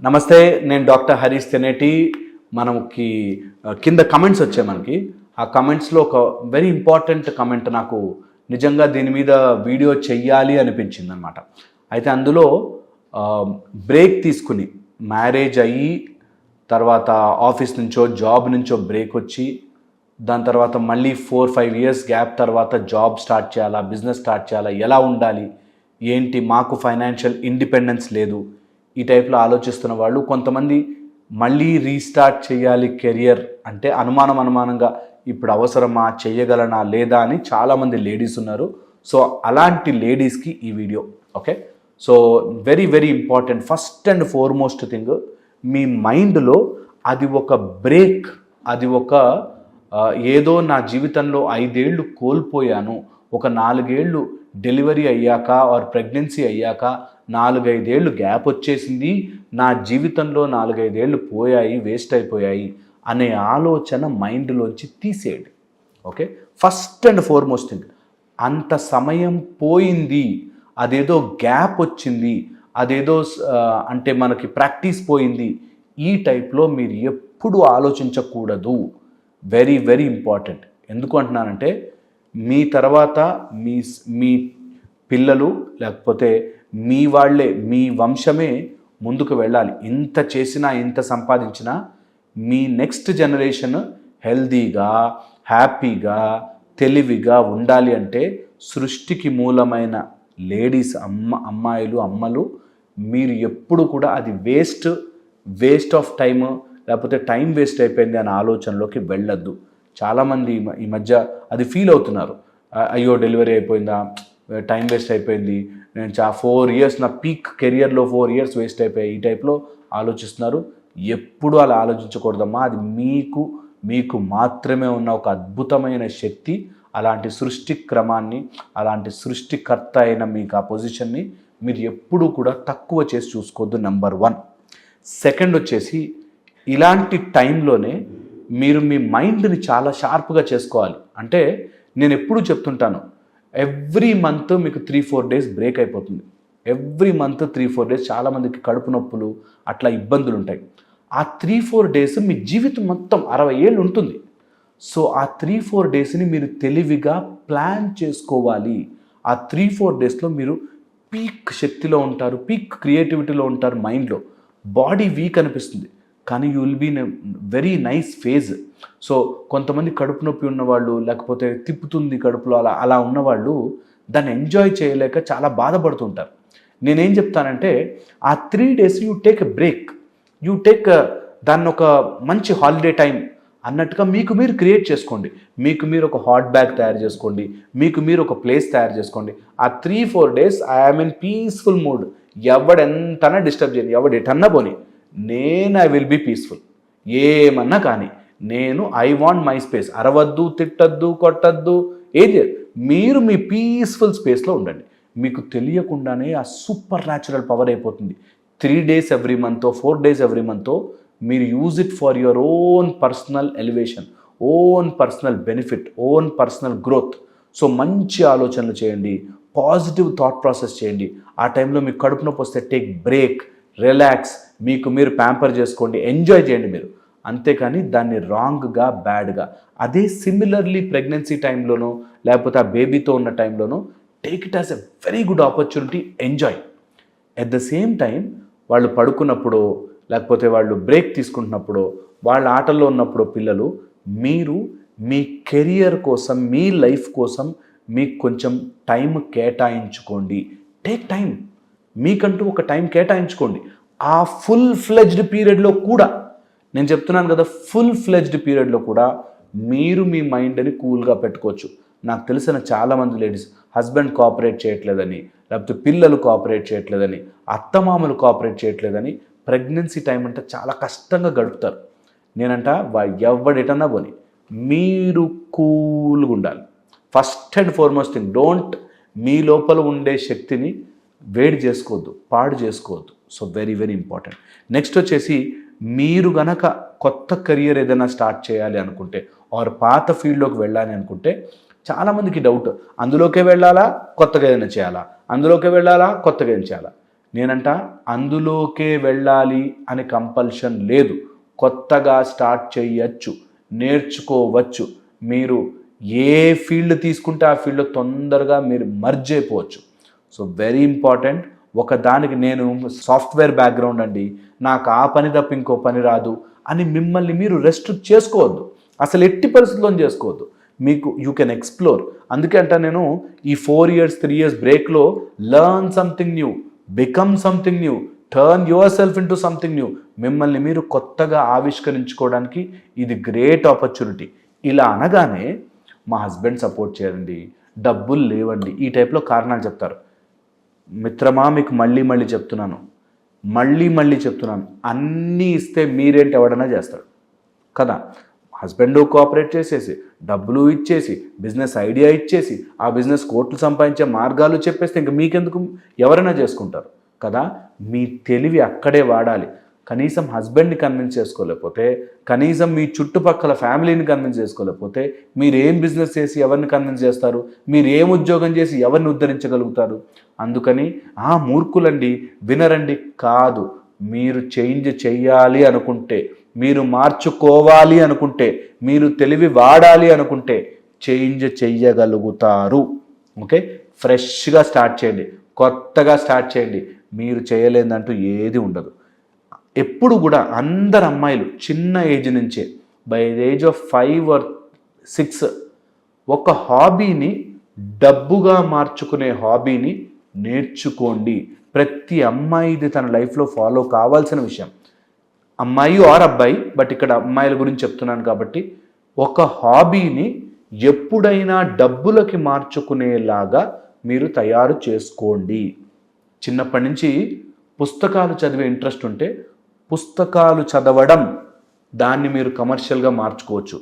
నమస్తే, నేను డాక్టర్ హరీష్ తెనేటి. మనకి కింద కమెంట్స్ వచ్చాయి. మనకి ఆ కమెంట్స్లో ఒక వెరీ ఇంపార్టెంట్ కమెంట్ నాకు నిజంగా దీని మీద వీడియో చెయ్యాలి అనిపించింది అనమాట. అయితే అందులో బ్రేక్ తీసుకుని మ్యారేజ్ అయ్యి తర్వాత ఆఫీస్ నుంచో జాబ్ నుంచో బ్రేక్ వచ్చి దాని తర్వాత మళ్ళీ 4-5 ఇయర్స్ గ్యాప్ తర్వాత జాబ్ స్టార్ట్ చేయాలా, బిజినెస్ స్టార్ట్ చేయాలా, ఎలా ఉండాలి, ఏంటి, మాకు ఫైనాన్షియల్ ఇండిపెండెన్స్ లేదు, ఈ టైప్లో ఆలోచిస్తున్న వాళ్ళు కొంతమంది మళ్ళీ రీస్టార్ట్ చేయాలి కెరియర్ అంటే అనుమానంగా ఇప్పుడు అవసరమా, చేయగలనా లేదా అని చాలామంది లేడీస్ ఉన్నారు. సో అలాంటి లేడీస్కి ఈ video. Okay, so very very important. First and foremost thing, మీ మైండ్లో అది ఒక బ్రేక్, అది ఒక ఏదో నా జీవితంలో 5 ఏళ్ళు కోల్పోయాను, ఒక 4 ఏళ్ళు డెలివరీ అయ్యాక ఆర్ ప్రెగ్నెన్సీ అయ్యాక 4-5 ఏళ్ళు గ్యాప్ వచ్చేసింది, నా జీవితంలో 4-5 ఏళ్ళు పోయాయి, వేస్ట్ అయిపోయాయి అనే ఆలోచన మైండ్లోంచి తీసేయండి. Okay, first and foremost thing, అంత సమయం పోయింది, అదేదో గ్యాప్ వచ్చింది, అదేదో అంటే మనకి ప్రాక్టీస్ పోయింది, ఈ టైప్లో మీరు ఎప్పుడు ఆలోచించకూడదు. Very very important. ఎందుకు అంటున్నానంటే మీ తర్వాత మీ పిల్లలు లేకపోతే మీ వాళ్ళే, మీ వంశమే ముందుకు వెళ్ళాలి. ఇంత చేసినా, ఇంత సంపాదించినా మీ నెక్స్ట్ జనరేషన్ హెల్దీగా, హ్యాపీగా, తెలివిగా ఉండాలి అంటే సృష్టికి మూలమైన లేడీస్, అమ్మాయిలు, అమ్మలు, మీరు ఎప్పుడు కూడా అది వేస్ట్ ఆఫ్ టైమ్ లేకపోతే టైం వేస్ట్ అయిపోయింది అనే ఆలోచనలోకి వెళ్ళొద్దు. చాలామంది ఈ మధ్య అది ఫీల్ అవుతున్నారు. అయ్యో డెలివరీ అయిపోయిందా, టైం వేస్ట్ అయిపోయింది, నేను 4 ఇయర్స్ నా పీక్ కెరియర్లో 4 ఇయర్స్ వేస్ట్ అయిపోయాయి, ఈ టైప్లో ఆలోచిస్తున్నారు. ఎప్పుడు అలా ఆలోచించకూడదమ్మా. అది మీకు మాత్రమే ఉన్న ఒక అద్భుతమైన శక్తి. అలాంటి సృష్టి క్రమాన్ని, అలాంటి సృష్టికర్త అయిన మీకు ఆ పొజిషన్ని మీరు ఎప్పుడూ కూడా తక్కువ చేసి చూసుకోవద్దు. నెంబర్ 1. సెకండ్ వచ్చేసి, ఇలాంటి టైంలోనే మీరు మీ మైండ్ని చాలా షార్ప్గా చేసుకోవాలి. అంటే నేను ఎప్పుడూ చెప్తుంటాను, ఎవ్రీ మంత్ మీకు 3-4 డేస్ బ్రేక్ అయిపోతుంది. ఎవ్రీ మంత్ 3-4 డేస్ చాలామందికి కడుపు నొప్పులు అట్లా ఇబ్బందులు ఉంటాయి. ఆ 3-4 డేస్ మీ జీవితం మొత్తం 60 ఏళ్ళు ఉంటుంది. సో ఆ 3-4 డేస్ని మీరు తెలివిగా ప్లాన్ చేసుకోవాలి. ఆ 3-4 డేస్లో మీరు పీక్ శక్తిలో ఉంటారు, పీక్ క్రియేటివిటీలో ఉంటారు. మైండ్లో బాడీ వీక్ అనిపిస్తుంది, కానీ you will be in very nice phase. So కొంతమంది కడుపు నొప్పి ఉన్నవాళ్ళు, లేకపోతే తిప్పుతుంది కడుపులో, అలా ఉన్నవాళ్ళు దాన్ని ఎంజాయ్ చేయలేక చాలా బాధపడుతుంటారు. నేనేం చెప్తానంటే ఆ 3 days you take a break, you take దాన్ని ఒక మంచి హాలిడే టైం అన్నట్టుగా మీకు మీరు క్రియేట్ చేసుకోండి. మీకు మీరు ఒక హాట్ బ్యాగ్ తయారు చేసుకోండి, మీకు మీరు ఒక ప్లేస్ తయారు చేసుకోండి. ఆ 3-4 days I'm in peaceful mood. ఎవడెంతనా డిస్టర్బ్ చేయని, ఎవడెటన్నా పోని, ఐ విల్ బీ పీస్ఫుల్. ఏమన్నా కానీ ఐ వాంట్ మై స్పేస్. అరవద్దు, తిట్టద్దు, కొట్టద్దు, ఏది, మీరు మీ పీస్ఫుల్ స్పేస్లో ఉండండి. మీకు తెలియకుండానే ఆ సూపర్ న్యాచురల్ పవర్ అయిపోతుంది. 3 డేస్ ఎవ్రీ మంతో, 4 డేస్ ఎవ్రీ మంతో మీరు use it for your own personal elevation, own personal benefit, own personal growth. So మంచి ఆలోచనలు చేయండి, పాజిటివ్ థాట్ ప్రాసెస్ చేయండి. ఆ టైంలో మీకు కడుపు నొప్పి వస్తే టేక్ బ్రేక్, రిలాక్స్, మీకు మీరు ప్యాంపర్ చేసుకోండి, ఎంజాయ్ చేయండి మీరు. అంతేకాని దాన్ని రాంగ్గా, బ్యాడ్గా. అదే సిమిలర్లీ ప్రెగ్నెన్సీ టైంలోనో లేకపోతే ఆ బేబీతో ఉన్న టైంలోనో take it as a very good opportunity, enjoy. At the same time వాళ్ళు పడుకున్నప్పుడు లేకపోతే వాళ్ళు బ్రేక్ తీసుకుంటున్నప్పుడు, వాళ్ళ ఆటల్లో ఉన్నప్పుడు పిల్లలు, మీరు మీ కెరియర్ కోసం, మీ లైఫ్ కోసం మీకు కొంచెం టైం కేటాయించుకోండి. టేక్ టైం, మీకంటూ ఒక టైం కేటాయించుకోండి. ఆ ఫుల్ ఫ్లెడ్జ్డ్ పీరియడ్లో కూడా, నేను చెప్తున్నాను కదా, ఫుల్ ఫ్లెడ్జ్డ్ పీరియడ్లో కూడా మీరు మీ మైండ్ని కూల్గా పెట్టుకోవచ్చు. నాకు తెలిసిన చాలామంది లేడీస్ హస్బెండ్ కోఆపరేట్ చేయట్లేదని, లేకపోతే పిల్లలు కోఆపరేట్ చేయట్లేదని, అత్తమామలు కోఆపరేట్ చేయట్లేదని ప్రెగ్నెన్సీ టైం అంటే చాలా కష్టంగా గడుపుతారు. నేనంట ఎవడెటన్నా పోని మీరు కూల్గా ఉండాలి. ఫస్ట్ అండ్ ఫార్మోస్ట్ థింగ్, మీ లోపల ఉండే శక్తిని వేడి చేసుకోవద్దు, పాడు చేసుకోవద్దు. So very very important. Next వచ్చేసి, మీరు గనక కొత్త కెరియర్ ఏదైనా స్టార్ట్ చేయాలి అనుకుంటే ఆర్ పాత ఫీల్డ్లోకి వెళ్ళాలి అనుకుంటే, చాలామందికి డౌట్, అందులోకే వెళ్ళాలా, కొత్తగా ఏదైనా చేయాలా, అందులోకే వెళ్ళాలా, కొత్తగా ఏం చేయాలా. నేనంట అందులోకే వెళ్ళాలి అని కంపల్షన్ లేదు. కొత్తగా స్టార్ట్ చేయొచ్చు, నేర్చుకోవచ్చు. మీరు ఏ ఫీల్డ్ తీసుకుంటే ఆ ఫీల్డ్లో తొందరగా మీరు మర్జ్ అయిపోవచ్చు. So very important. ఒకదానికి నేను సాఫ్ట్వేర్ బ్యాక్గ్రౌండ్ అండి, నాకు ఆ పని తప్ప ఇంకో పని రాదు అని మిమ్మల్ని మీరు రెస్ట్రిక్ట్ చేసుకోవద్దు. అసలు ఎట్టి పరిస్థితుల్లో చేసుకోవద్దు. మీకు యూ కెన్ ఎక్స్ప్లోర్. అందుకే అంట నేను ఈ 4 years 3 years బ్రేక్లో learn something new, become something new, turn yourself into something new. మిమ్మల్ని మీరు కొత్తగా ఆవిష్కరించుకోవడానికి ఇది గ్రేట్ ఆపర్చునిటీ. ఇలా అనగానే మా హస్బెండ్ సపోర్ట్ చేయండి, డబ్బులు లేవండి, ఈ టైప్లో కారణాలు చెప్తారు. మిత్రమా, మీకు మళ్ళీ చెప్తున్నాను, మళ్ళీ చెప్తున్నాను, అన్నీ ఇస్తే మీరేంటి ఎవడన్నా చేస్తాడు కదా. హస్బెండ్ కోఆపరేట్ చేసేసి, డబ్బులు ఇచ్చేసి, బిజినెస్ ఐడియా ఇచ్చేసి, ఆ బిజినెస్ కోట్లు సంపాదించే మార్గాలు చెప్పేస్తే ఇంక మీకెందుకు, ఎవరైనా చేసుకుంటారు కదా. మీ తెలివి అక్కడే వాడాలి. కనీసం హస్బెండ్ని కన్విన్స్ చేసుకోలేకపోతే, కనీసం మీ చుట్టుపక్కల ఫ్యామిలీని కన్విన్స్ చేసుకోలేకపోతే, మీరు ఏం బిజినెస్ చేసి ఎవరిని కన్విన్స్ చేస్తారు, మీరు ఏం ఉద్యోగం చేసి ఎవరిని ఉద్ధరించగలుగుతారు. అందుకని మూర్ఖులండి, వినరండి కాదు. మీరు చేంజ్ చెయ్యాలి అనుకుంటే, మీరు మార్చుకోవాలి అనుకుంటే, మీరు తెలివి వాడాలి అనుకుంటే చేంజ్ చెయ్యగలుగుతారు. ఓకే, ఫ్రెష్గా స్టార్ట్ చేయండి, కొత్తగా స్టార్ట్ చేయండి. మీరు చేయలేదంటూ ఏది ఉండదు. ఎప్పుడు కూడా అందరు అమ్మాయిలు చిన్న ఏజ్ నుంచే, by the age of 5 or 6 ఒక హాబీని డబ్బుగా మార్చుకునే హాబీని నేర్చుకోండి. ప్రతి అమ్మాయిది తన లైఫ్లో ఫాలో కావాల్సిన విషయం. అమ్మాయి ఆర్ అబ్బాయి, బట్ ఇక్కడ అమ్మాయిల గురించి చెప్తున్నాను కాబట్టి, ఒక హాబీని ఎప్పుడైనా డబ్బులకి మార్చుకునేలాగా మీరు తయారు చేసుకోండి. చిన్నప్పటి నుంచి పుస్తకాలు చదివే ఇంట్రెస్ట్ ఉంటే పుస్తకాలు చదవడం, దాన్ని మీరు కమర్షియల్గా మార్చుకోవచ్చు.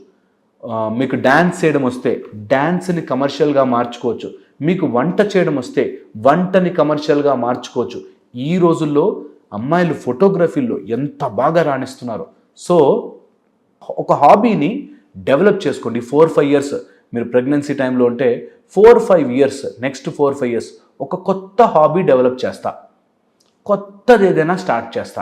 మీకు డ్యాన్స్ చేయడం వస్తే డ్యాన్స్ని కమర్షియల్గా మార్చుకోవచ్చు. మీకు వంట చేయడం వస్తే వంటని కమర్షియల్గా మార్చుకోవచ్చు. ఈ రోజుల్లో అమ్మాయిలు ఫోటోగ్రఫీలో ఎంత బాగా రాణిస్తున్నారు. సో ఒక హాబీని డెవలప్ చేసుకోండి. 4-5 years మీరు ప్రెగ్నెన్సీ టైంలో ఉంటే 4-5 years, నెక్స్ట్ 4-5 years ఒక కొత్త హాబీ డెవలప్ చేస్తా, కొత్తది ఏదైనా స్టార్ట్ చేస్తా,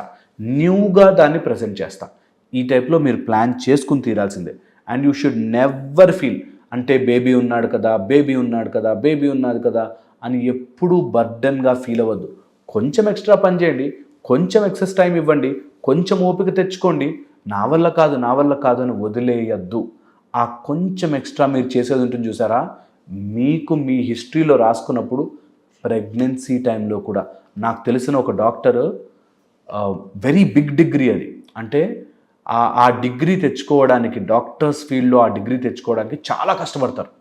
న్యూగా దాన్ని ప్రజెంట్ చేస్తా. ఈ టైప్లో మీరు ప్లాన్ చేసుకుని తీరాల్సిందే. And you should never feel అంటే బేబీ ఉన్నాడు కదా అని ఎప్పుడూ బర్డన్గా ఫీల్ అవ్వద్దు. కొంచెం ఎక్స్ట్రా పని చేయండి, కొంచెం ఎక్సెస్ టైం ఇవ్వండి, కొంచెం ఓపిక తెచ్చుకోండి. నా వల్ల కాదు అని వదిలేయద్దు. ఆ కొంచెం ఎక్స్ట్రా మీరు చేసేది ఉంటుంది చూసారా, మీకు మీ హిస్టరీలో రాసుకున్నప్పుడు ప్రెగ్నెన్సీ టైంలో కూడా. నాకు తెలిసిన ఒక డాక్టర్, వెరీ బిగ్ డిగ్రీ అది, అంటే ఆ డిగ్రీ తెచ్చుకోవడానికి, డాక్టర్స్ ఫీల్డ్లో ఆ డిగ్రీ తెచ్చుకోవడానికి చాలా కష్టపడతారు.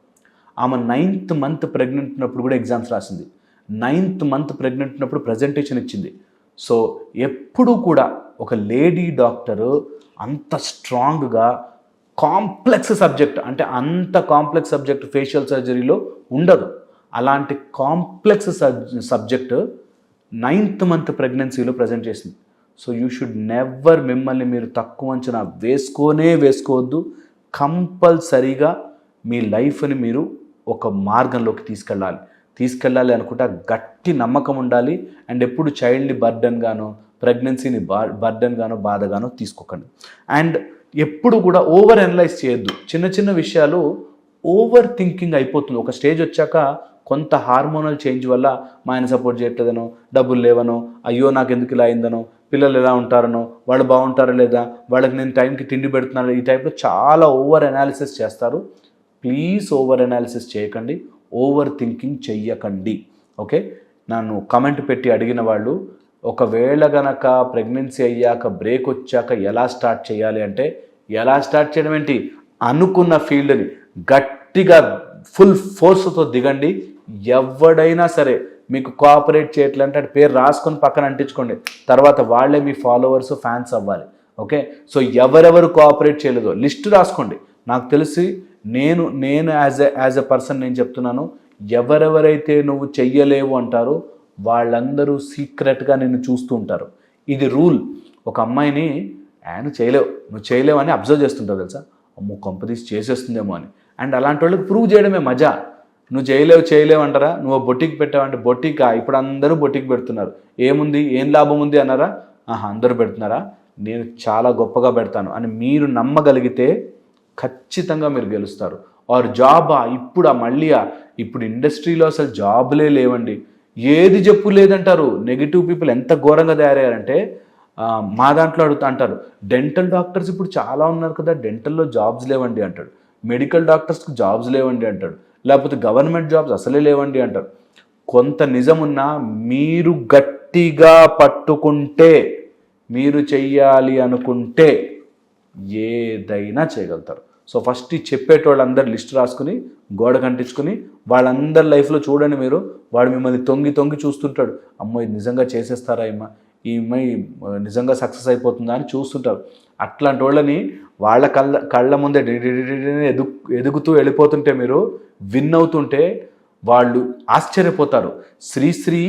ఆమె 9th month ప్రెగ్నెంట్ ఉన్నప్పుడు కూడా ఎగ్జామ్స్ రాసింది, 9th month ప్రెగ్నెంట్ ఉన్నప్పుడు ప్రజెంటేషన్ ఇచ్చింది. సో ఎప్పుడు కూడా ఒక లేడీ డాక్టరు అంత స్ట్రాంగ్గా కాంప్లెక్స్ సబ్జెక్ట్, అంటే అంత కాంప్లెక్స్ సబ్జెక్ట్ ఫేషియల్ సర్జరీలో ఉండదు. అలాంటి కాంప్లెక్స్ సబ్జెక్టు 9th month ప్రెగ్నెన్సీలో ప్రజెంట్ చేసింది. సో యూ షుడ్ నెవర్, మిమ్మల్ని మీరు తక్కువ అంచనా వేసుకోవద్దు. కంపల్సరీగా మీ లైఫ్ని మీరు ఒక మార్గంలోకి తీసుకెళ్ళాలి అనుకుంటే గట్టి నమ్మకం ఉండాలి. అండ్ ఎప్పుడు చైల్డ్ని బర్డన్గానో, ప్రెగ్నెన్సీని బర్డన్గానో, బాధగానో తీసుకోకండి. అండ్ ఎప్పుడు కూడా ఓవర్ అనలైజ్ చేయొద్దు. చిన్న విషయాలు ఓవర్ థింకింగ్ అయిపోతుంది. ఒక స్టేజ్ వచ్చాక కొంత హార్మోనల్ చేంజ్ వల్ల మా ఆయన సపోర్ట్ చేయట్లేదనో, డబ్బులు లేవనో, అయ్యో నాకు ఎందుకు ఇలా అయిందనో, పిల్లలు ఎలా ఉంటారనో, వాళ్ళు బాగుంటారో లేదా, వాళ్ళకి నేను టైంకి తిండి పెడుతున్నాను, ఈ టైప్లో చాలా ఓవర్ అనాలిసిస్ చేస్తారు. ప్లీజ్ ఓవర్ అనాలిసిస్ చేయకండి, ఓవర్ థింకింగ్ చెయ్యకండి. ఓకే, నన్ను కమెంట్ పెట్టి అడిగిన వాళ్ళు, ఒకవేళ గనక ప్రెగ్నెన్సీ అయ్యాక బ్రేక్ వచ్చాక ఎలా స్టార్ట్ చేయాలి అంటే, ఎలా స్టార్ట్ చేయడం ఏంటి, అనుకున్న ఫీల్డ్ని గట్టిగా ఫుల్ ఫోర్స్తో దిగండి. ఎవడైనా సరే మీకు కోఆపరేట్ చేయట్లంటే అటు పేరు రాసుకొని పక్కన అంటించుకోండి. తర్వాత వాళ్ళే మీ ఫాలోవర్స్, ఫ్యాన్స్ అవ్వాలి. ఓకే, సో ఎవరెవరు కోఆపరేట్ చేయలేదో లిస్ట్ రాసుకోండి. నాకు తెలిసి నేను యాజ్ ఎ పర్సన్ నేను చెప్తున్నాను, ఎవరెవరైతే నువ్వు చెయ్యలేవు అంటారో వాళ్ళందరూ సీక్రెట్గా నిన్ను చూస్తూ ఉంటారు. ఇది రూల్. ఒక అమ్మాయిని నువ్వు చేయలేవు అని అబ్జర్వ్ చేస్తుంటావు తెలుసా, అమ్మో కొంపదీసి చేసేస్తుందేమో అని. అండ్ అలాంటి వాళ్ళకి ప్రూవ్ చేయడమే మజా. నువ్వు చేయలేవు అంటారా? నువ్వు బొటిక్ పెట్టావంటే బొటికా? ఇప్పుడు అందరూ బొటిక్ పెడుతున్నారు. ఏముంది, ఏం లాభం ఉంది అన్నారా? అందరూ పెడుతున్నారా? నేను చాలా గొప్పగా పెడతాను అని మీరు నమ్మగలిగితే ఖచ్చితంగా మీరు గెలుస్తారు. ఆర్ జాబా? ఇప్పుడు ఇండస్ట్రీలో అసలు జాబులే లేవండి. ఏది చెప్పు లేదంటారు. నెగిటివ్ పీపుల్ ఎంత ఘోరంగా తయారయ్యారంటే మా దాంట్లో అంటారు, డెంటల్ డాక్టర్స్ ఇప్పుడు చాలా ఉన్నారు కదా, డెంటల్లో జాబ్స్ లేవండి అంటాడు. మెడికల్ డాక్టర్స్కి జాబ్స్ లేవండి అంటాడు. లేకపోతే గవర్నమెంట్ జాబ్స్ అసలే లేవండి అంటారు. కొంత నిజమున్నా మీరు గట్టిగా పట్టుకుంటే, మీరు చెయ్యాలి అనుకుంటే ఏదైనా చేయగలుగుతారు. సో ఫస్ట్ ఈ చెప్పేటోళ్ళందరూ లిస్ట్ రాసుకుని గోడ కంటించుకుని వాళ్ళందరి లైఫ్లో చూడండి మీరు. వాడు మిమ్మల్ని తొంగి తొంగి చూస్తుంటాడు. అమ్మో ఇది నిజంగా చేసేస్తారా ఈ అమ్మాయి నిజంగా సక్సెస్ అయిపోతుందా అని చూస్తుంటారు. అట్లాంటి వాళ్ళని వాళ్ళ కళ్ళ ముందే ఎదుగుతూ వెళ్ళిపోతుంటే మీరు విన్ అవుతుంటే వాళ్ళు ఆశ్చర్యపోతారు. శ్రీశ్రీ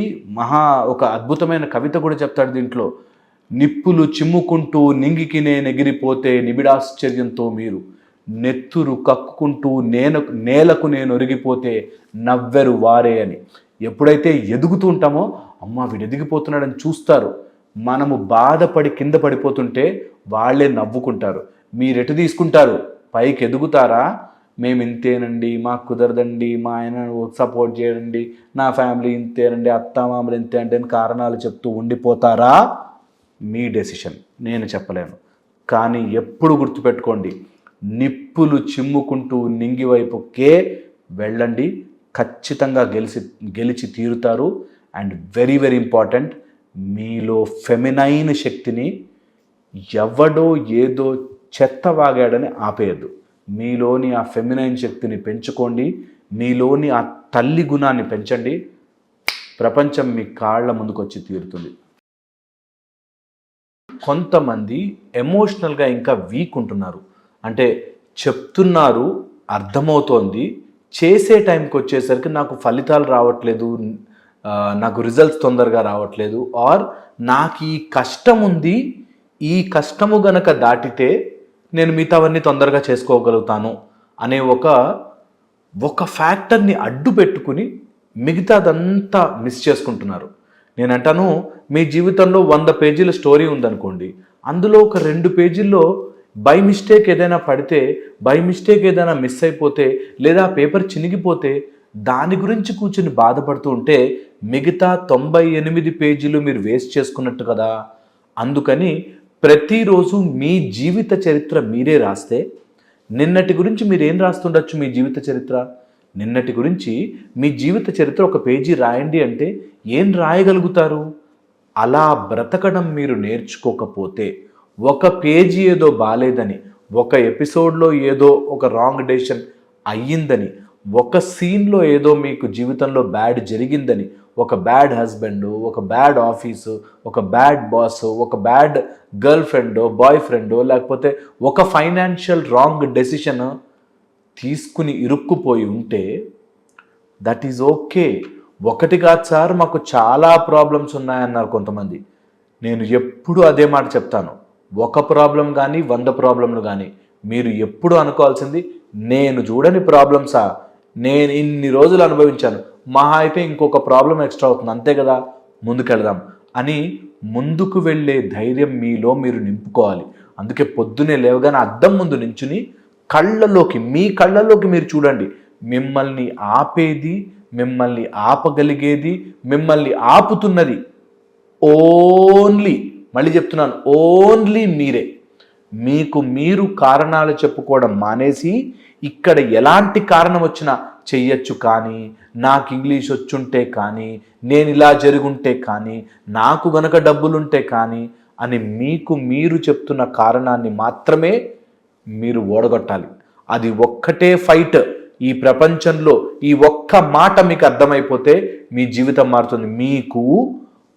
ఒక అద్భుతమైన కవిత కూడా చెప్తాడు దీంట్లో. నిప్పులు చిమ్ముకుంటూ నింగికి నేనెగిరిపోతే నిబిడాశ్చర్యంతో మీరు, నెత్తురు కక్కుకుంటూ నేలకు నేను ఒరిగిపోతే నవ్వెరు వారే అని. ఎప్పుడైతే ఎదుగుతూ ఉంటామో అమ్మ వీడు ఎదిగిపోతున్నాడని చూస్తారు. మనము బాధపడి కింద పడిపోతుంటే వాళ్ళే నవ్వుకుంటారు. మీరెటు తీసుకుంటారు? పైకి ఎదుగుతారా? మేము ఇంతేనండి, మాకు కుదరదండి, మా ఆయన సపోర్ట్ చేయండి, నా ఫ్యామిలీ ఇంతేనండి, అత్తమామలు ఇంతే అంటే కారణాలు చెప్తూ ఉండిపోతారా? మీ డెసిషన్, నేను చెప్పలేను. కానీ ఎప్పుడు గుర్తుపెట్టుకోండి, నిప్పులు చిమ్ముకుంటూ నింగి వైపుకే వెళ్ళండి. ఖచ్చితంగా గెలిచి తీరుతారు. అండ్ వెరీ వెరీ ఇంపార్టెంట్, మీలో ఫెమినైన్ శక్తిని ఎవడో ఏదో చెత్త వాగాడని ఆపేయద్దు. మీలోని ఆ ఫెమినైన్ శక్తిని పెంచుకోండి. మీలోని ఆ తల్లి గుణాన్ని పెంచండి. ప్రపంచం మీ కాళ్ళ ముందుకు వచ్చి తీరుతుంది. కొంతమంది ఎమోషనల్గా ఇంకా వీక్ ఉంటున్నారు. అంటే చెప్తున్నారు, అర్థమవుతోంది, చేసే టైంకి వచ్చేసరికి నాకు ఫలితాలు రావట్లేదు, నాకు రిజల్ట్స్ తొందరగా రావట్లేదు, ఆర్ నాకు ఈ కష్టం ఉంది, ఈ కష్టము గనక దాటితే నేను మిగతావన్నీ తొందరగా చేసుకోగలుగుతాను అనే ఒక ఫ్యాక్టర్ని అడ్డు పెట్టుకుని మిగతాదంతా మిస్ చేసుకుంటున్నారు. నేనంటాను, మీ జీవితంలో 100 పేజీల స్టోరీ ఉందనుకోండి, అందులో ఒక 2 పేజీల్లో బై మిస్టేక్ ఏదైనా పడితే, బై మిస్టేక్ ఏదైనా మిస్ అయిపోతే, లేదా పేపర్ చినిగిపోతే దాని గురించి కూర్చుని బాధపడుతూ ఉంటే మిగతా 98 పేజీలు మీరు వేస్ట్ చేసుకున్నట్టు కదా. అందుకని ప్రతిరోజు మీ జీవిత చరిత్ర మీరే రాస్తే, నిన్నటి గురించి మీరేం రాస్తుండొచ్చు? మీ జీవిత చరిత్ర నిన్నటి గురించి మీ జీవిత చరిత్ర ఒక పేజీ రాయండి అంటే ఏం రాయగలుగుతారు? అలా బ్రతకడం మీరు నేర్చుకోకపోతే, ఒక పేజీ ఏదో బాలేదని, ఒక ఎపిసోడ్లో ఏదో ఒక రాంగ్ డెసిషన్ అయ్యిందని, ఒక సీన్లో ఏదో మీకు జీవితంలో బ్యాడ్ జరిగిందని, ఒక బ్యాడ్ హస్బెండ్, ఒక బ్యాడ్ ఆఫీసు, ఒక బ్యాడ్ బాస్, ఒక బ్యాడ్ గర్ల్ ఫ్రెండో బాయ్ ఫ్రెండో, లేకపోతే ఒక ఫైనాన్షియల్ రాంగ్ డెసిషన్ తీసుకుని ఇరుక్కుపోయి ఉంటే దట్ ఈజ్ ఓకే. ఒకటి కాదు సార్, మాకు చాలా ప్రాబ్లమ్స్ ఉన్నాయన్నారు కొంతమంది. నేను ఎప్పుడు అదే మాట చెప్తాను. ఒక ప్రాబ్లం కానీ 100 ప్రాబ్లంలు కానీ మీరు ఎప్పుడు అనుకోవాల్సింది, నేను చూడని ప్రాబ్లమ్సా, నేను ఇన్ని రోజులు అనుభవించాను, మహా అయితే ఇంకొక ప్రాబ్లం ఎక్స్ట్రా అవుతుంది అంతే కదా, ముందుకెళ్దాం అని ముందుకు వెళ్ళే ధైర్యం మీలో మీరు నింపుకోవాలి. అందుకే పొద్దునే లేవగానే అద్దం ముందు నించుని మీ కళ్ళలోకి మీరు చూడండి. మిమ్మల్ని ఆపేది, మిమ్మల్ని ఆపగలిగేది, మిమ్మల్ని ఆపుతున్నది ఓన్లీ, మళ్ళీ చెప్తున్నాను, ఓన్లీ మీరే. మీకు మీరు కారణాలు చెప్పుకోవడం మానేసి, ఇక్కడ ఎలాంటి కారణం వచ్చినా చెయ్యొచ్చు కానీ, నాకు ఇంగ్లీష్ వచ్చుంటే కానీ, నేను ఇలా జరుగుంటే కానీ, నాకు గనక డబ్బులుంటే కానీ అని మీకు మీరు చెప్తున్న కారణాన్ని మాత్రమే మీరు ఓడగొట్టాలి. అది ఒక్కటే ఫైట్. ఈ ప్రపంచంలో ఈ ఒక్క మాట మీకు అర్థమైపోతే మీ జీవితం మారుతుంది. మీకు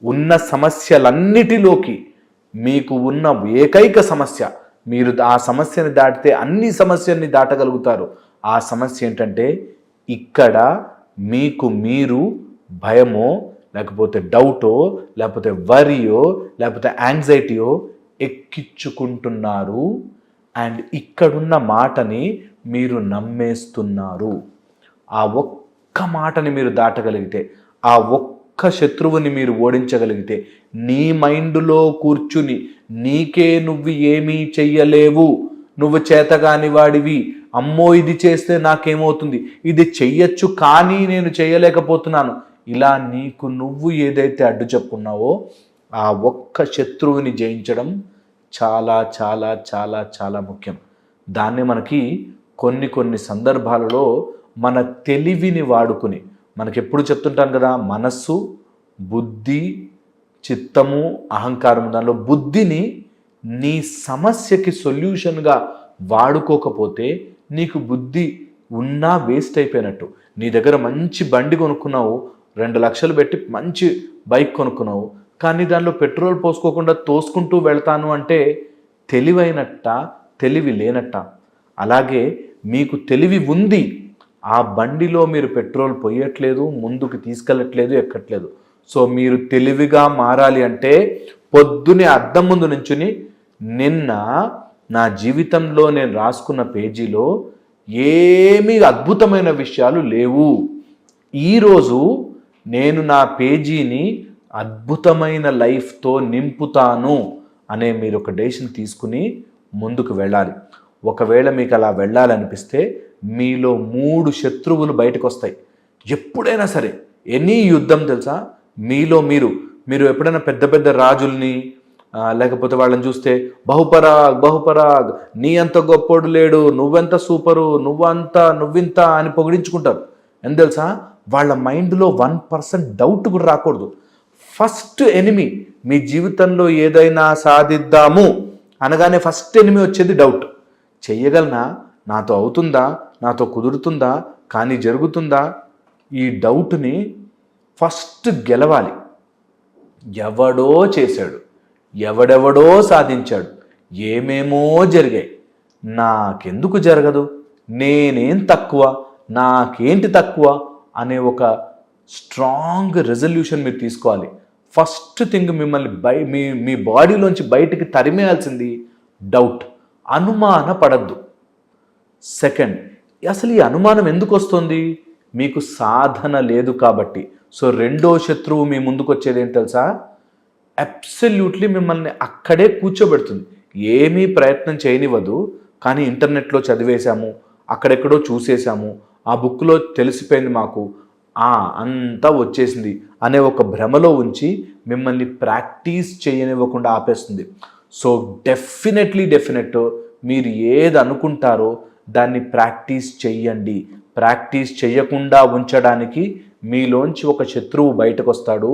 ఉన్న సమస్యలన్నిటిలోకి మీకు ఉన్న ఏకైక సమస్య, మీరు ఆ సమస్యని దాటితే అన్ని సమస్యల్ని దాటగలుగుతారు. ఆ సమస్య ఏంటంటే, ఇక్కడ మీకు మీరు భయమో, లేకపోతే డౌటో, లేకపోతే వరియో, లేకపోతే యాంగ్జైటీయో ఎక్కించుకుంటున్నారు. ఇక్కడున్న మాటని మీరు నమ్మేస్తున్నారు. ఆ ఒక్క ఒక్క మాటని మీరు దాటగలిగితే, ఆ ఒక్క శత్రువుని మీరు ఓడించగలిగితే, నీ మైండ్లో కూర్చుని నీకే నువ్వు ఏమీ చెయ్యలేవు, నువ్వు చేతగాని వాడివి, అమ్మో ఇది చేస్తే నాకేమవుతుంది, ఇది చెయ్యొచ్చు కానీ నేను చేయలేకపోతున్నాను, ఇలా నీకు నువ్వు ఏదైతే అడ్డు చెప్పుకున్నావో ఆ ఒక్క శత్రువుని జయించడం చాలా చాలా చాలా చాలా ముఖ్యం. దాన్ని మనకి కొన్ని సందర్భాలలో మన తెలివిని వాడుకుని, మనకి ఎప్పుడు చెప్తుంటాను కదా, మనస్సు, బుద్ధి, చిత్తము, అహంకారం, దానిలో బుద్ధిని నీ సమస్యకి సొల్యూషన్గా వాడుకోకపోతే నీకు బుద్ధి ఉన్నా వేస్ట్ అయిపోయినట్టు. నీ దగ్గర మంచి బండి కొనుక్కున్నావు, 2 లక్షలు పెట్టి మంచి బైక్ కొనుక్కున్నావు, కానీ దానిలో పెట్రోల్ పోసుకోకుండా తోసుకుంటూ వెళ్తాను అంటే తెలివైనట్ట, తెలివి లేనట్ట. అలాగే మీకు తెలివి ఉంది, ఆ బండిలో మీరు పెట్రోల్ పోయట్లేదు, ముందుకు తీసుకెళ్ళట్లేదు, ఎక్కట్లేదు. సో మీరు తెలివిగా మారాలి అంటే పొద్దునే అద్దం ముందు నుంచుని నిన్న నా జీవితంలో నేను రాసుకున్న పేజీలో ఏమీ అద్భుతమైన విషయాలు లేవు, ఈరోజు నేను నా పేజీని అద్భుతమైన లైఫ్తో నింపుతాను అనే మీరు ఒక డెసిషన్ తీసుకుని ముందుకు వెళ్ళాలి. ఒకవేళ మీకు అలా వెళ్ళాలనిపిస్తే మీలో 3 శత్రువులు బయటకు వస్తాయి. ఎప్పుడైనా సరే ఎనీ యుద్ధం తెలుసా, మీలో మీరు ఎప్పుడైనా పెద్ద పెద్ద రాజుల్ని లేకపోతే వాళ్ళని చూస్తే బహుపరాగ్ నీ అంత గొప్పోడు లేడు, నువ్వెంత సూపరు, నువ్వింత అని పొగిడించుకుంటారు. ఎంత తెలుసా, వాళ్ళ మైండ్లో 1% డౌట్ కూడా రాకూడదు. ఫస్ట్ ఎనిమి మీ జీవితంలో ఏదైనా సాధిద్దాము అనగానే ఫస్ట్ ఎనిమి వచ్చేది డౌట్. చెయ్యగలనా, నాతో అవుతుందా, నాతో కుదురుతుందా, కానీ జరుగుతుందా, ఈ డౌట్ని ఫస్ట్ గెలవాలి. ఎవడో చేశాడు, ఎవడెవడో సాధించాడు, ఏమేమో జరిగాయి, నాకెందుకు జరగదు, నేనేం తక్కువ, నాకేంటి తక్కువ అనే ఒక స్ట్రాంగ్ రెజల్యూషన్ మీరు తీసుకోవాలి. ఫస్ట్ థింగ్ మిమ్మల్ని మీ బాడీలోంచి బయటికి తరిమేయాల్సింది డౌట్. అనుమాన పడద్దు. సెకండ్, అసలు ఈ అనుమానం ఎందుకు వస్తుంది, మీకు సాధన లేదు కాబట్టి. సో రెండో శత్రువు మీ ముందుకు వచ్చేది ఏంటి తెలుసా, అబ్సల్యూట్లీ మిమ్మల్ని అక్కడే కూర్చోబెడుతుంది, ఏమీ ప్రయత్నం చేయనివ్వదు. కానీ ఇంటర్నెట్లో చదివేశాము, అక్కడెక్కడో చూసేశాము, ఆ బుక్లో తెలిసిపోయింది మాకు, అంతా వచ్చేసింది అనే ఒక భ్రమలో ఉంచి మిమ్మల్ని ప్రాక్టీస్ చేయనివ్వకుండా ఆపేస్తుంది. సో డెఫినెట్ మీరు ఏది అనుకుంటారో దాన్ని ప్రాక్టీస్ చెయ్యండి. ప్రాక్టీస్ చేయకుండా ఉంచడానికి మీలోంచి ఒక శత్రువు బయటకు వస్తాడు.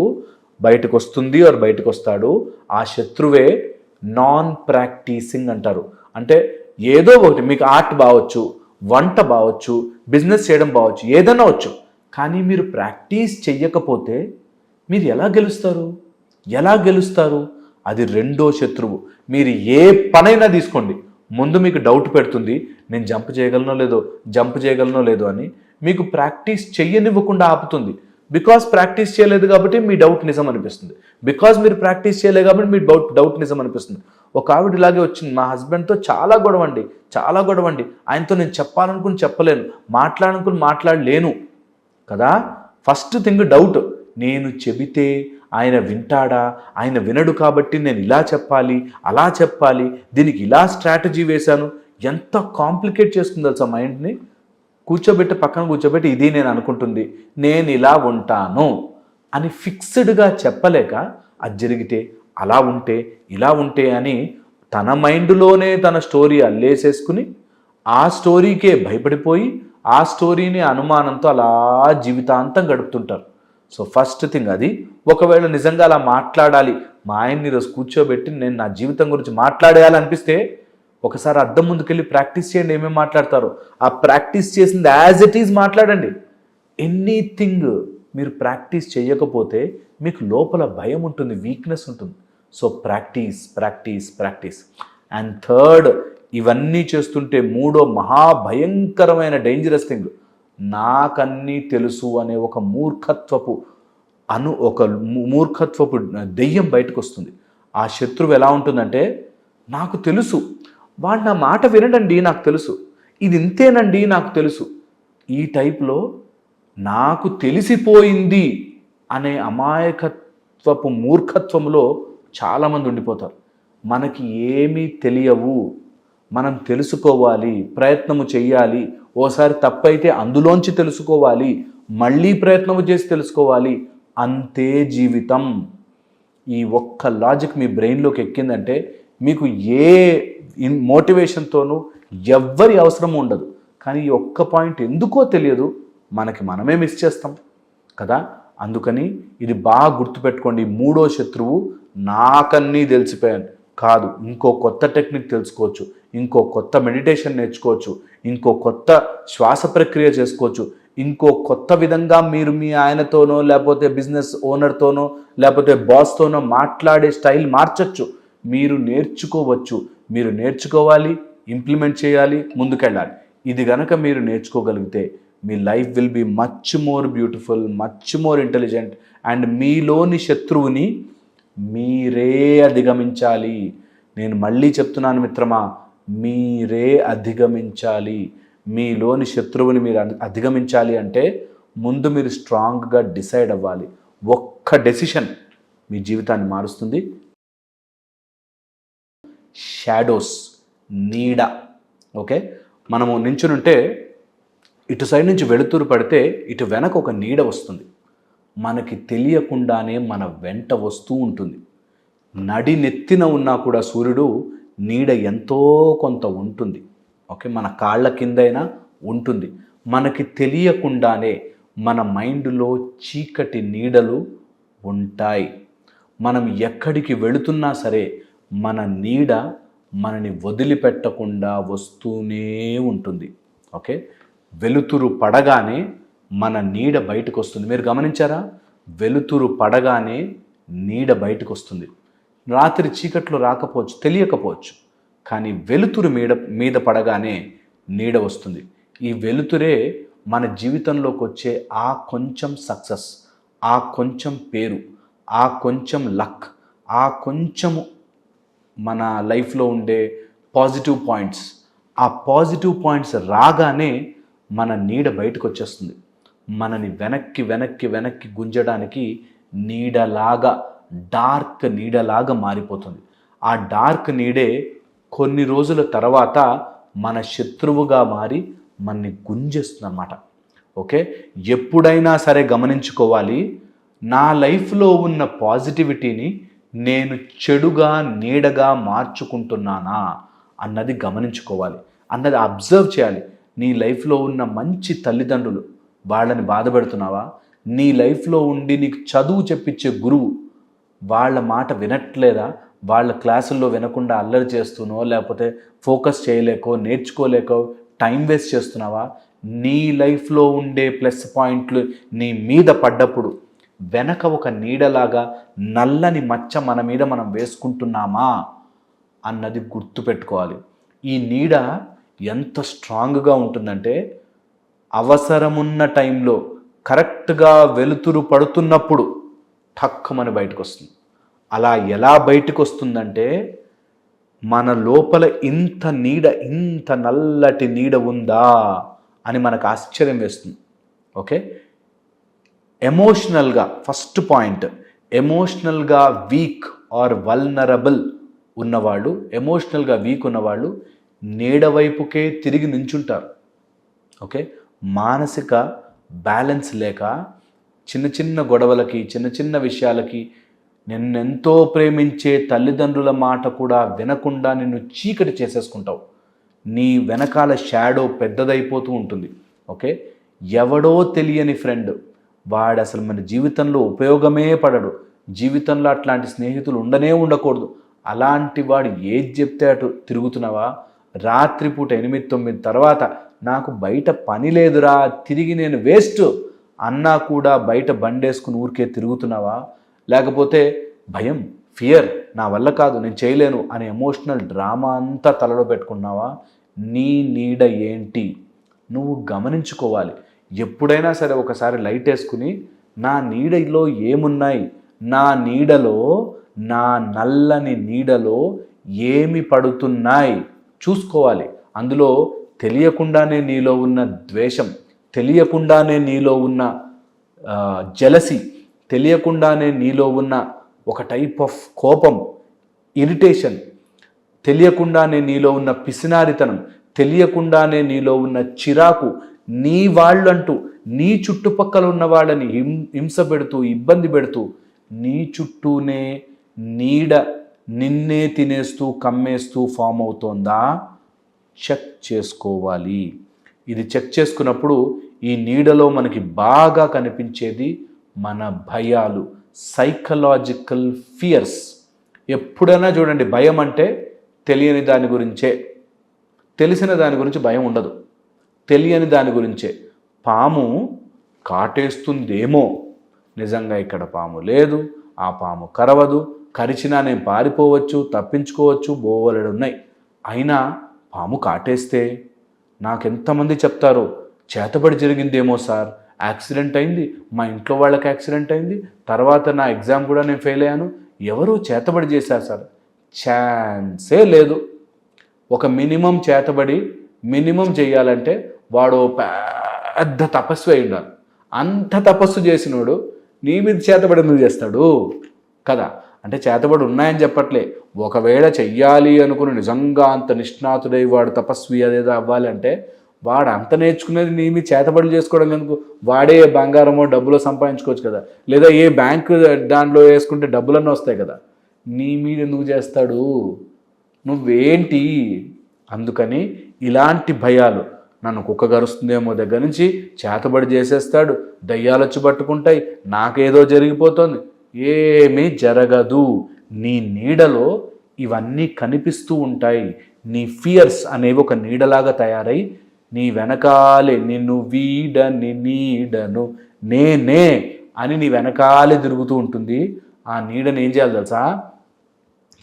ఆ శత్రువే నాన్ ప్రాక్టీసింగ్ అంటారు. అంటే ఏదో ఒకటి, మీకు ఆర్ట్ బావచ్చు, వంట బావచ్చు, బిజినెస్ చేయడం బావచ్చు, ఏదైనా వచ్చు, కానీ మీరు ప్రాక్టీస్ చెయ్యకపోతే మీరు ఎలా గెలుస్తారు? అది రెండో శత్రువు. మీరు ఏ పనైనా తీసుకోండి, ముందు మీకు డౌట్ పెడుతుంది, నేను జంప్ చేయగలనో లేదో అని. మీకు ప్రాక్టీస్ చెయ్యనివ్వకుండా ఆపుతుంది. బికాజ్ ప్రాక్టీస్ చేయలేదు కాబట్టి మీ డౌట్ నిజం అనిపిస్తుంది. బికాజ్ మీరు ప్రాక్టీస్ చేయలేదు కాబట్టి మీ డౌట్ నిజం అనిపిస్తుంది. ఒక ఆవిడ ఇలాగే వచ్చింది, మా హస్బెండ్తో చాలా గొడవ అండి, ఆయనతో నేను చెప్పాలనుకుని చెప్పలేను, మాట్లాడలేను కదా. First thing doubt. నేను చెబితే ఆయన వింటాడా, ఆయన వినడు కాబట్టి నేను ఇలా చెప్పాలి, అలా చెప్పాలి, దీనికి ఇలా స్ట్రాటజీ వేశాను. ఎంత కాంప్లికేట్ చేస్తుంది తెలుసా మైండ్ని. పక్కన కూర్చోబెట్టి ఇది నేను అనుకుంటుంది, నేను ఇలా ఉంటాను అని ఫిక్స్డ్గా చెప్పలేక, అది జరిగితే అలా ఉంటే ఇలా ఉంటే అని తన మైండ్లోనే తన స్టోరీ అల్లేసేసుకుని ఆ స్టోరీకే భయపడిపోయి ఆ స్టోరీని అనుమానంతో అలా జీవితాంతం గడుపుతుంటారు. సో ఫస్ట్ థింగ్ అది. ఒకవేళ నిజంగా అలా మాట్లాడాలి, మా ఆయన్ని ఈరోజు కూర్చోబెట్టి నేను నా జీవితం గురించి మాట్లాడేయాలనిపిస్తే ఒకసారి అద్దం ముందుకెళ్ళి ప్రాక్టీస్ చేయండి, ఏమేమి మాట్లాడతారో ఆ ప్రాక్టీస్ చేసింది యాజ్ ఇట్ ఈజ్ మాట్లాడండి. ఎనీథింగ్ మీరు ప్రాక్టీస్ చేయకపోతే మీకు లోపల భయం ఉంటుంది, వీక్నెస్ ఉంటుంది. So practice. అండ్ థర్డ్, ఇవన్నీ చేస్తుంటే మూడో మహాభయంకరమైన డేంజరస్ థింగ్, నాకన్నీ తెలుసు అనే ఒక మూర్ఖత్వపు దెయ్యం బయటకు వస్తుంది. ఆ శత్రువు ఎలా ఉంటుందంటే, నాకు తెలుసు, వాడు నా మాట వినడండి, నాకు తెలుసు, ఇది ఇంతేనండి, నాకు తెలుసు. ఈ టైప్లో నాకు తెలిసిపోయింది అనే అమాయకత్వపు మూర్ఖత్వంలో చాలామంది ఉండిపోతారు. మనకి ఏమీ తెలియవు, మనం తెలుసుకోవాలి, ప్రయత్నము చెయ్యాలి, ఓసారి తప్పైతే అందులోంచి తెలుసుకోవాలి, మళ్ళీ ప్రయత్నము చేసి తెలుసుకోవాలి, అంతే జీవితం. ఈ ఒక్క లాజిక్ మీ బ్రెయిన్లోకి ఎక్కిందంటే మీకు ఏ మోటివేషన్తోనూ ఎవ్వరి అవసరం ఉండదు. కానీ ఈ ఒక్క పాయింట్ ఎందుకో తెలియదు, మనకి మనమే మిస్ చేస్తాం కదా. అందుకని ఇది బాగా గుర్తుపెట్టుకోండి. మూడో శత్రువు నాకన్నీ తెలిసిపోయాను కాదు, ఇంకో కొత్త టెక్నిక్ తెలుసుకోవచ్చు, ఇంకో కొత్త మెడిటేషన్ నేర్చుకోవచ్చు, ఇంకో కొత్త శ్వాస ప్రక్రియ చేసుకోవచ్చు, ఇంకో కొత్త విధంగా మీరు మీ ఆయనతోనో లేకపోతే బిజినెస్ ఓనర్తోనో లేకపోతే బాస్తోనో మాట్లాడే స్టైల్ మార్చచ్చు. మీరు నేర్చుకోవచ్చు. మీరు నేర్చుకోవాలి, ఇంప్లిమెంట్ చేయాలి, ముందుకెళ్ళాలి. ఇది గనక మీరు నేర్చుకోగలిగితే మీ life will be much more beautiful, much more intelligent. And మీలోని శత్రువుని మీరే అధిగమించాలి. నేను మళ్ళీ చెప్తున్నాను మిత్రమా, మీరే అధిగమించాలి. మీలోని శత్రువుని మీరు అధిగమించాలి అంటే ముందు మీరు స్ట్రాంగ్గా డిసైడ్ అవ్వాలి. ఒక్క డెసిషన్ మీ జీవితాన్ని మారుస్తుంది. షాడోస్, నీడ. ఓకే, మనము నించునుంటే ఇటు సైడ్ నుంచి వెలుతురు పడితే ఇటు వెనక ఒక నీడ వస్తుంది. మనకి తెలియకుండానే మన వెంట వస్తూ ఉంటుంది. నడి నెత్తిన ఉన్నా కూడా సూర్యుడు నీడ ఎంతో కొంత ఉంటుంది. ఓకే, మన కాళ్ళ కిందైనా ఉంటుంది. మనకి తెలియకుండానే మన మైండ్లో చీకటి నీడలు ఉంటాయి. మనం ఎక్కడికి వెళుతున్నా సరే మన నీడ మనని వదిలిపెట్టకుండా వస్తూనే ఉంటుంది. ఓకే, వెలుతురు పడగానే మన నీడ బయటకు వస్తుంది. మీరు గమనించారా? వెలుతురు పడగానే నీడ బయటకు వస్తుంది. రాత్రి చీకట్లు రాకపోవచ్చు, తెలియకపోవచ్చు, కానీ వెలుతురు మీద పడగానే నీడ వస్తుంది. ఈ వెలుతురే మన జీవితంలోకి వచ్చే ఆ కొంచెం సక్సెస్, ఆ కొంచెం పేరు, ఆ కొంచెం లక్, ఆ కొంచెము మన లైఫ్లో ఉండే పాజిటివ్ పాయింట్స్. ఆ పాజిటివ్ పాయింట్స్ రాగానే మన నీడ బయటకు వచ్చేస్తుంది. మనని వెనక్కి వెనక్కి వెనక్కి గుంజడానికి నీడలాగా, డార్క్ నీడలాగా మారిపోతుంది. ఆ డార్క్ నీడే కొన్ని రోజుల తర్వాత మన శత్రువుగా మారి మనని గుంజేస్తుంది అన్నమాట. ఓకే, ఎప్పుడైనా సరే గమనించుకోవాలి, నా లైఫ్లో ఉన్న పాజిటివిటీని నేను చెడుగా, నీడగా మార్చుకుంటున్నానా అన్నది గమనించుకోవాలి, అన్నది అబ్జర్వ్ చేయాలి. నీ లైఫ్లో ఉన్న మంచి తల్లిదండ్రులు, వాళ్ళని బాధపెడుతున్నావా? నీ లైఫ్లో ఉండి నీకు చదువు చెప్పించే గురువు, వాళ్ళ మాట వినట్లేదా? వాళ్ళ క్లాసుల్లో వినకుండా అల్లరి చేస్తూనో లేకపోతే ఫోకస్ చేయలేకో, నేర్చుకోలేకో టైం వేస్ట్ చేస్తున్నావా? నీ లైఫ్లో ఉండే ప్లస్ పాయింట్లు నీ మీద పడ్డప్పుడు వెనక ఒక నీడలాగా నల్లని మచ్చ మన మీద మనం వేసుకుంటున్నామా అన్నది గుర్తుపెట్టుకోవాలి. ఈ నీడ ఎంత స్ట్రాంగ్గా ఉంటుందంటే అవసరమున్న టైంలో కరెక్ట్గా వెలుతురు పడుతున్నప్పుడు ఠక్కుమని బయటకు వస్తుంది. అలా ఎలా బయటకు వస్తుందంటే మన లోపల ఇంత నీడ, ఇంత నల్లటి నీడ ఉందా అని మనకు ఆశ్చర్యం వేస్తుంది. ఓకే, ఎమోషనల్గా, ఫస్ట్ పాయింట్, ఎమోషనల్గా వీక్ ఆర్ వల్నరబుల్ ఉన్నవాళ్ళు, ఎమోషనల్గా వీక్ ఉన్నవాళ్ళు నీడ వైపుకే తిరిగి నించుంటారు. ఓకే, మానసిక బ్యాలెన్స్ లేక చిన్న చిన్న గొడవలకి, చిన్న చిన్న విషయాలకి, నిన్నెంతో ప్రేమించే తల్లిదండ్రుల మాట కూడా వినకుండా నిన్ను చీకటి చేసేసుకుంటావు. నీ వెనకాల షాడో పెద్దదైపోతూ ఉంటుంది. ఓకే, ఎవడో తెలియని ఫ్రెండ్, వాడు అసలు మన జీవితంలో ఉపయోగమే పడడు. జీవితంలో అట్లాంటి స్నేహితులు ఉండనే ఉండకూడదు. అలాంటి వాడు ఏది చెప్తే అటు తిరుగుతున్నావా? రాత్రిపూట 8-9 తర్వాత నాకు బయట పని లేదురా, తిరిగి నేను వేస్ట్ అన్నా కూడా బయట బండేసుకుని ఊరికే తిరుగుతున్నావా? లేకపోతే భయం, ఫియర్, నా వల్ల కాదు, నేను చేయలేను అనే ఎమోషనల్ డ్రామా అంతా తలలో పెట్టుకున్నావా? నీ నీడ ఏంటి నువ్వు గమనించుకోవాలి. ఎప్పుడైనా సరే ఒకసారి లైట్ వేసుకుని నా నీడలో ఏమున్నాయి, నా నీడలో, నా నల్లని నీడలో ఏమి పడుతున్నాయి చూసుకోవాలి. అందులో తెలియకుండానే నీలో ఉన్న ద్వేషం, తెలియకుండానే నీలో ఉన్న జెలసీ, తెలియకుండానే నీలో ఉన్న ఒక టైప్ ఆఫ్ కోపం, ఇరిటేషన్, తెలియకుండానే నీలో ఉన్న పిసినారితనం, తెలియకుండానే నీలో ఉన్న చిరాకు, నీ వాళ్ళంటూ నీ చుట్టుపక్కల ఉన్న వాళ్ళని హింస పెడుతూ, ఇబ్బంది పెడుతూ, నీ చుట్టూనే నీడ నిన్నే తినేస్తూ కమ్మేస్తూ ఫామ్ అవుతోందా చెక్ చేసుకోవాలి. ఇది చెక్ చేసుకున్నప్పుడు ఈ నీడలో మనకి బాగా కనిపించేది మన భయాలు, సైకలాజికల్ ఫియర్స్. ఎప్పుడైనా చూడండి, భయం అంటే తెలియని దాని గురించే. తెలిసిన దాని గురించి భయం ఉండదు, తెలియని దాని గురించే. పాము కాటేస్తుందేమో, నిజంగా ఇక్కడ పాము లేదు, ఆ పాము కరవదు, కరిచినా నేను పారిపోవచ్చు, తప్పించుకోవచ్చు, బోవలడున్నాయి. అయినా పాము కాటేస్తే నాకెంతమంది చెప్తారో చేతబడి జరిగిందేమో సార్, యాక్సిడెంట్ అయింది, మా ఇంట్లో వాళ్ళకి యాక్సిడెంట్ అయింది, తర్వాత నా ఎగ్జామ్ కూడా నేను ఫెయిల్ అయ్యాను, ఎవరో చేతబడి చేశారు సార్. ఛాన్సే లేదు. ఒక మినిమం చేతబడి మినిమం చేయాలంటే వాడు పెద్ద తపస్సు అయి ఉండాలి. అంత తపస్సు చేసినోడు నీ మీద చేతబడి ఎందుకు చేస్తాడు కదా? అంటే చేతబడి ఉన్నాయని చెప్పట్లే. ఒకవేళ చెయ్యాలి అనుకుని నిజంగా అంత నిష్ణాతుడై వాడు తపస్వి అదేదో అవ్వాలి అంటే వాడు అంత నేర్చుకునేది నీ మీద చేతబడులు చేసుకోవడం ఎందుకు? వాడే బంగారమో డబ్బులో సంపాదించుకోవచ్చు కదా, లేదా ఏ బ్యాంకు దాంట్లో వేసుకుంటే డబ్బులన్నీ వస్తాయి కదా. నీ మీద ఎందుకు చేస్తాడు? నువ్వేంటి? అందుకని ఇలాంటి భయాలు, నన్ను కుక్క గరుస్తుందేమో దగ్గర నుంచి చేతబడి చేసేస్తాడు, దయ్యాలొచ్చి పట్టుకుంటాయి, నాకేదో జరిగిపోతుంది, ఏమీ జరగదు. నీ నీడలో ఇవన్నీ కనిపిస్తూ ఉంటాయి. నీ ఫియర్స్ అనేవి ఒక నీడలాగా తయారై నీ వెనకాలే నిన్ను వీడని నీడను నేనే అని నీ వెనకాలే తిరుగుతూ ఉంటుంది. ఆ నీడని ఏం చేయాలి తెలుసా?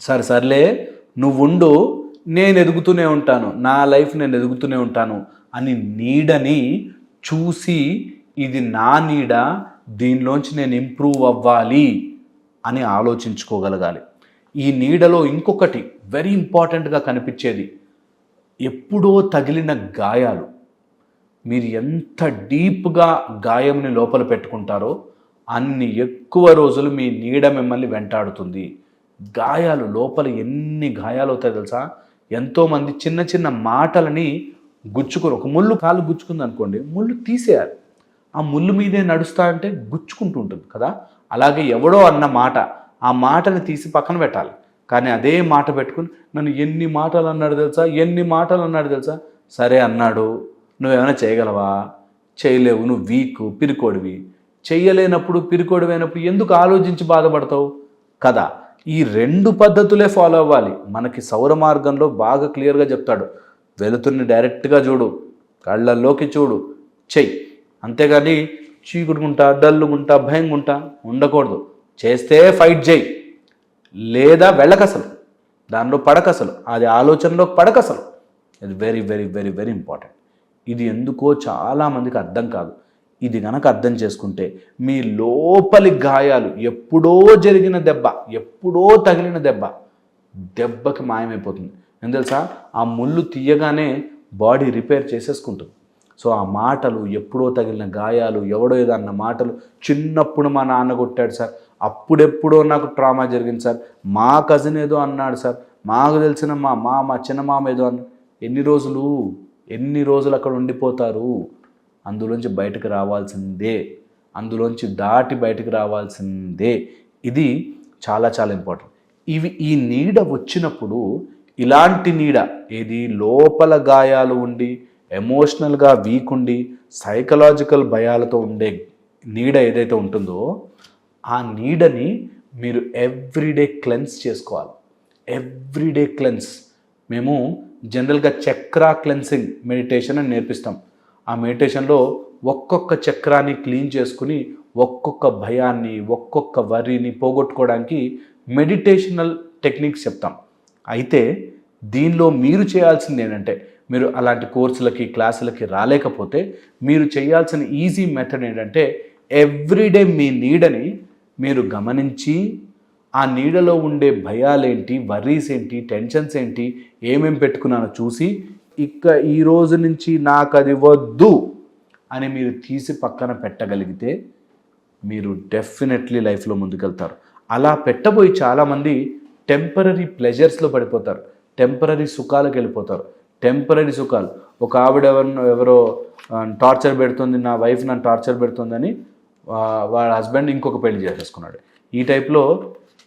సర్లే నువ్వుండు, నేను ఎదుగుతూనే ఉంటాను, నా లైఫ్ నేను ఎదుగుతూనే ఉంటాను అని నీడని చూసి ఇది నా నీడ, దీనిలోంచి నేను ఇంప్రూవ్ అవ్వాలి అని ఆలోచించుకోగలగాలి. ఈ నీడలో ఇంకొకటి వెరీ ఇంపార్టెంట్గా కనిపించేది, ఎప్పుడో తగిలిన గాయాలు. మీరు ఎంత డీప్గా గాయంని లోపల పెట్టుకుంటారో అన్ని ఎక్కువ రోజులు మీ నీడ మిమ్మల్ని వెంటాడుతుంది. గాయాలు లోపల ఎన్ని గాయాలు అవుతాయి తెలుసా? ఎంతోమంది చిన్న చిన్న మాటలని గుచ్చుకొని, ఒక ముళ్ళు కాలు గుచ్చుకుంది అనుకోండి, ముళ్ళు తీసేయాలి, ఆ ముళ్ళు మీదే నడుస్తా అంటే గుచ్చుకుంటూ ఉంటుంది కదా. అలాగే ఎవడో అన్న మాట, ఆ మాటని తీసి పక్కన పెట్టాలి. కానీ అదే మాట పెట్టుకుని నన్ను ఎన్ని మాటలు అన్నాడు తెలుసా? సరే అన్నాడు, నువ్వేమైనా చేయగలవా? చేయలేవు, నువ్వు వీక్, పిరికోడివి. చెయ్యలేనప్పుడు, పిరికోడివైనప్పుడు ఎందుకు ఆలోచించి బాధపడతావు కదా? ఈ రెండు పద్ధతులే ఫాలో అవ్వాలి. మనకి సౌర మార్గంలో బాగా క్లియర్గా చెప్తాడు, వెలుతుర్ని డైరెక్ట్గా చూడు, కళ్ళల్లోకి చూడు, చెయ్యి. అంతేగాని చీకుడుకుంటా, డల్లుగుంటా, భయంగుంటా ఉండకూడదు. చేస్తే ఫైట్ చేయి, లేదా వెళ్ళకసలు, దానిలో పడకసలు, అది ఆలోచనలో పడకసలు. ఇది very very very very important. ఇది ఎందుకో చాలామందికి అర్థం కాదు. ఇది కనుక అర్థం చేసుకుంటే మీ లోపలి గాయాలు, ఎప్పుడో జరిగిన దెబ్బ, ఎప్పుడో తగిలిన దెబ్బకి మాయమైపోతుంది. ఏం తెలుసా? ఆ ముళ్ళు తీయగానే బాడీ రిపేర్ చేసేసుకుంటుంది. సో ఆ మాటలు, ఎప్పుడో తగిలిన గాయాలు, ఎవడో ఏదో అన్న మాటలు, చిన్నప్పుడు మా నాన్న కొట్టాడు సార్, అప్పుడెప్పుడో నాకు ట్రామా జరిగింది సార్, మా కజిన్ ఏదో అన్నాడు సార్, మాకు తెలిసిన మా చిన్న మామ ఏదో అన్న, ఎన్ని రోజులు అక్కడ ఉండిపోతారు? అందులోంచి బయటకు రావాల్సిందే, అందులోంచి దాటి బయటకు రావాల్సిందే. ఇది చాలా చాలా ఇంపార్టెంట్. ఈ నీడ వచ్చినప్పుడు, ఇలాంటి నీడ ఏది లోపల గాయాలు ఉండి, ఎమోషనల్గా వీక్ ఉండి, సైకలాజికల్ భయాలతో ఉండే నీడ ఏదైతే ఉంటుందో ఆ నీడని మీరు ఎవ్రీడే క్లెన్స్ చేసుకోవాలి. Everyday cleanse. మేము జనరల్గా చక్రా క్లెన్సింగ్ మెడిటేషన్ అని నేర్పిస్తాం. ఆ మెడిటేషన్లో ఒక్కొక్క చక్రాన్ని క్లీన్ చేసుకుని ఒక్కొక్క భయాన్ని, ఒక్కొక్క వరిని పోగొట్టుకోవడానికి మెడిటేషనల్ టెక్నిక్స్ చెప్తాం. అయితే దీనిలో మీరు చేయాల్సింది ఏంటంటే, మీరు అలాంటి కోర్సులకి, క్లాసులకి రాలేకపోతే మీరు చేయాల్సిన ఈజీ మెథడ్ ఏంటంటే, ఎవ్రీడే మీ నీడని మీరు గమనించి, ఆ నీడలో ఉండే భయాలేంటి, వర్రీస్ ఏంటి, టెన్షన్స్ ఏంటి, ఏమేం పెట్టుకున్నానో చూసి, ఈ రోజు నుంచి నాకు అది వద్దు, అని మీరు తీసి పక్కన పెట్టగలిగితే మీరు డెఫినెట్లీ లైఫ్లో ముందుకెళ్తారు. అలా పెట్టబోయి చాలామంది టెంపరీ ప్లెజర్స్లో పడిపోతారు, టెంపరీ సుఖాలకు వెళ్ళిపోతారు. టెంపరీ సుఖాలు, ఒక ఆవిడ ఎవరో టార్చర్ పెడుతుంది, నా వైఫ్ నన్ను టార్చర్ పెడుతుందని వాళ్ళ హస్బెండ్ ఇంకొక పెళ్లి చేసేసుకున్నాడు. ఈ టైప్లో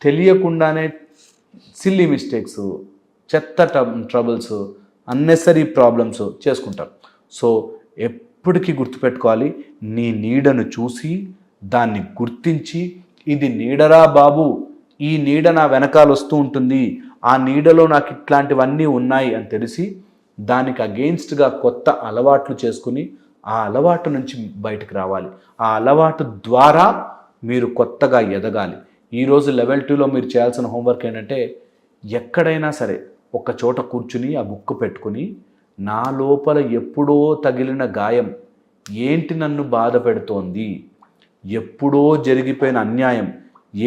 తెలియకుండానే సిల్లీ మిస్టేక్స్, చెత్త ట్రబుల్స్, అన్నెసరీ ప్రాబ్లమ్స్ చేసుకుంటారు. సో ఎప్పటికీ గుర్తుపెట్టుకోవాలి, నీ నీడను చూసి దాన్ని గుర్తించి, ఇది నీడరా బాబు, ఈ నీడ నా వెనకాల వస్తూ ఉంటుంది, ఆ నీడలో నాకు ఇట్లాంటివన్నీ ఉన్నాయి అని తెలిసి దానికి అగెయిన్స్ట్గా కొత్త అలవాట్లు చేసుకుని ఆ అలవాటు నుంచి బయటకు రావాలి. ఆ అలవాటు ద్వారా మీరు కొత్తగా ఎదగాలి. ఈరోజు లెవెల్ 2లో మీరు చేయాల్సిన హోంవర్క్ ఏంటంటే, ఎక్కడైనా సరే ఒక చోట కూర్చుని ఆ బుక్ పెట్టుకుని, నా లోపల ఎప్పుడో తగిలిన గాయం ఏంటి నన్ను బాధ పెడుతోంది, ఎప్పుడో జరిగిపోయిన అన్యాయం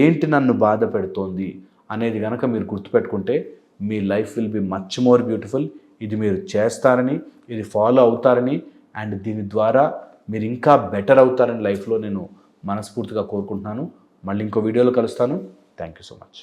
ఏంటి నన్ను బాధ పెడుతోంది అనేది కనుక మీరు గుర్తుపెట్టుకుంటే మీ life will be much more beautiful. ఇది మీరు చేస్తారని, ఇది ఫాలో అవుతారని, అండ్ దీని ద్వారా మీరు ఇంకా బెటర్ అవుతారని లైఫ్లో నేను మనస్ఫూర్తిగా కోరుకుంటున్నాను. మళ్ళీ ఇంకో వీడియోలో కలుస్తాను. Thank you so much.